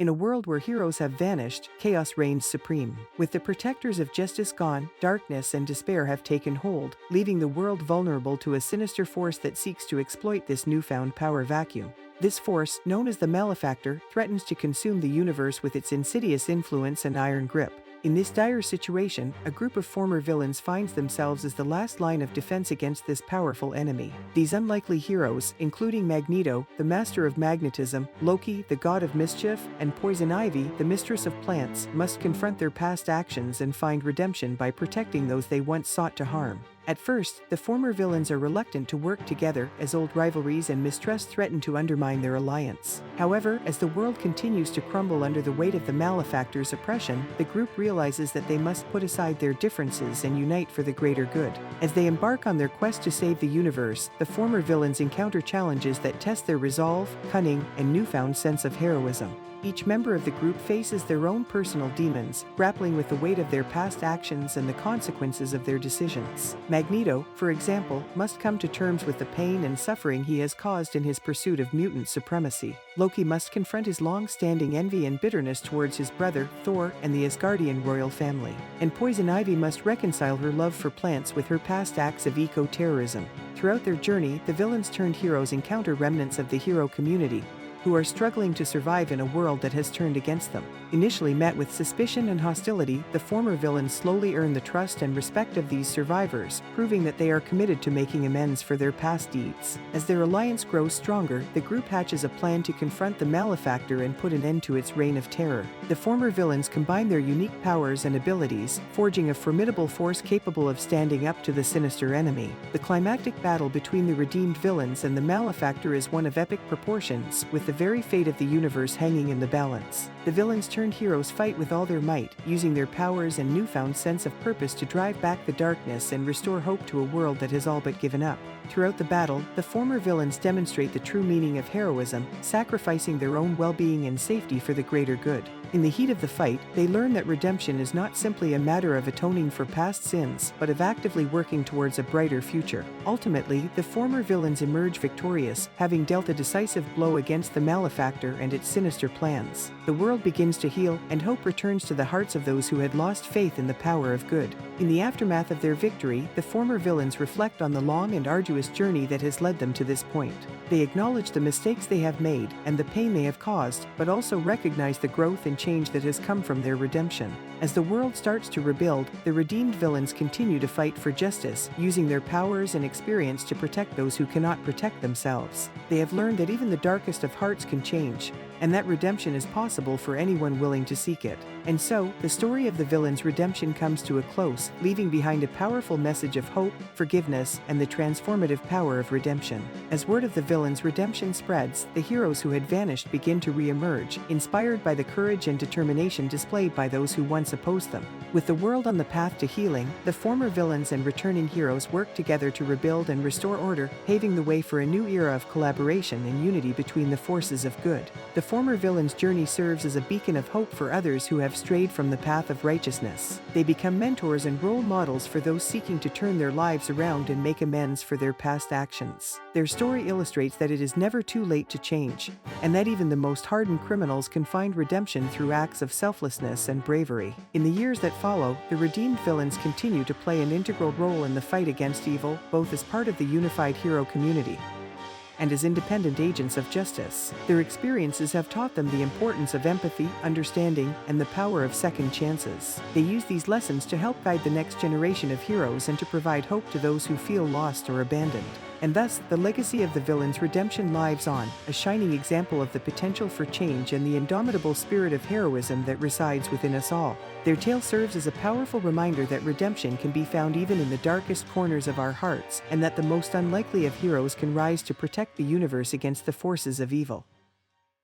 In a world where heroes have vanished, chaos reigns supreme. With the protectors of justice gone, darkness and despair have taken hold, leaving the world vulnerable to a sinister force that seeks to exploit this newfound power vacuum. This force, known as the Malefactor, threatens to consume the universe with its insidious influence and iron grip. In this dire situation, a group of former villains finds themselves as the last line of defense against this powerful enemy. These unlikely heroes, including Magneto, the master of magnetism, Loki, the god of mischief, and Poison Ivy, the mistress of plants, must confront their past actions and find redemption by protecting those they once sought to harm. At first, the former villains are reluctant to work together as old rivalries and mistrust threaten to undermine their alliance. However, as the world continues to crumble under the weight of the Malefactor's oppression, the group realizes that they must put aside their differences and unite for the greater good. As they embark on their quest to save the universe, the former villains encounter challenges that test their resolve, cunning, and newfound sense of heroism. Each member of the group faces their own personal demons, grappling with the weight of their past actions and the consequences of their decisions. Magneto, for example, must come to terms with the pain and suffering he has caused in his pursuit of mutant supremacy. Loki must confront his long-standing envy and bitterness towards his brother, Thor, and the Asgardian royal family. And Poison Ivy must reconcile her love for plants with her past acts of eco-terrorism. Throughout their journey, the villains-turned heroes encounter remnants of the hero community, who are struggling to survive in a world that has turned against them. Initially met with suspicion and hostility, the former villains slowly earn the trust and respect of these survivors, proving that they are committed to making amends for their past deeds. As their alliance grows stronger, the group hatches a plan to confront the Malefactor and put an end to its reign of terror. The former villains combine their unique powers and abilities, forging a formidable force capable of standing up to the sinister enemy. The climactic battle between the redeemed villains and the Malefactor is one of epic proportions, with the very fate of the universe hanging in the balance. The villains-turned heroes fight with all their might, using their powers and newfound sense of purpose to drive back the darkness and restore hope to a world that has all but given up. Throughout the battle, the former villains demonstrate the true meaning of heroism, sacrificing their own well-being and safety for the greater good. In the heat of the fight, they learn that redemption is not simply a matter of atoning for past sins, but of actively working towards a brighter future. Ultimately, the former villains emerge victorious, having dealt a decisive blow against the Malefactor and its sinister plans. The world begins to heal, and hope returns to the hearts of those who had lost faith in the power of good. In the aftermath of their victory, the former villains reflect on the long and arduous journey that has led them to this point. They acknowledge the mistakes they have made and the pain they have caused, but also recognize the growth and change that has come from their redemption. As the world starts to rebuild, the redeemed villains continue to fight for justice, using their powers and experience to protect those who cannot protect themselves. They have learned that even the darkest of hearts can change, and that redemption is possible for anyone willing to seek it. And so, the story of the villain's redemption comes to a close, leaving behind a powerful message of hope, forgiveness, and the transformative power of redemption. As word of the villain's redemption spreads, the heroes who had vanished begin to re-emerge, inspired by the courage and determination displayed by those who once opposed them. With the world on the path to healing, the former villains and returning heroes work together to rebuild and restore order, paving the way for a new era of collaboration and unity between the forces of good. The former villain's journey serves as a beacon of hope for others who have strayed from the path of righteousness. They become mentors and role models for those seeking to turn their lives around and make amends for their past actions. Their story illustrates that it is never too late to change, and that even the most hardened criminals can find redemption through acts of selflessness and bravery. In the years that follow, the redeemed villains continue to play an integral role in the fight against evil, both as part of the unified hero community and as independent agents of justice. Their experiences have taught them the importance of empathy, understanding, and the power of second chances. They use these lessons to help guide the next generation of heroes and to provide hope to those who feel lost or abandoned. And thus, the legacy of the villain's redemption lives on, a shining example of the potential for change and the indomitable spirit of heroism that resides within us all. Their tale serves as a powerful reminder that redemption can be found even in the darkest corners of our hearts, and that the most unlikely of heroes can rise to protect the universe against the forces of evil.